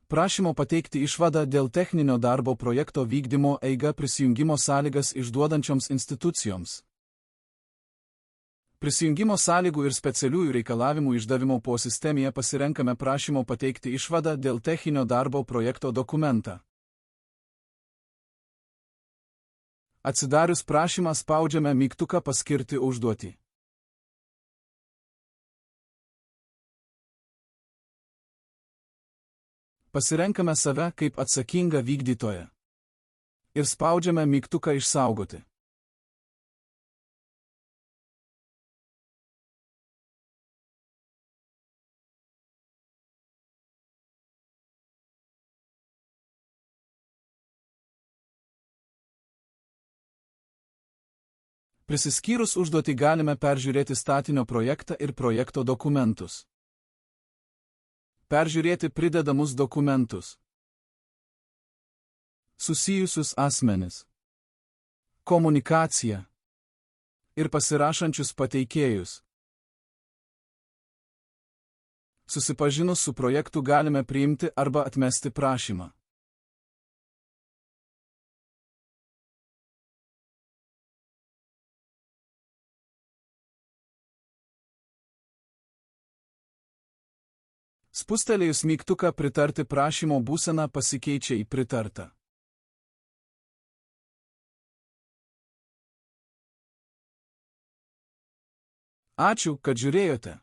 Prašymo pateikti išvadą dėl techninio darbo projekto vykdymo eiga prisijungimo sąlygas išduodančioms institucijoms. Prisijungimo sąlygų ir specialiųjų reikalavimų išdavimo posistemėje pasirenkame prašymo pateikti išvadą dėl techninio darbo projekto dokumentą. Atsidarius prašymą spaudžiame mygtuką paskirti užduotį. Pasirenkame save kaip atsakingą vykdytoją. Ir spaudžiame mygtuką išsaugoti. Prisiskyrus užduotį galime peržiūrėti statinio projektą ir projekto dokumentus. Peržiūrėti pridedamus dokumentus. Susijusius asmenis. Komunikaciją. Ir pasirašančius pateikėjus. Susipažinus su projektu galime priimti arba atmesti prašymą. Spustelėjus mygtuką pritarti prašymo būsena pasikeičia į pritartą. Ačiū, kad žiūrėjote.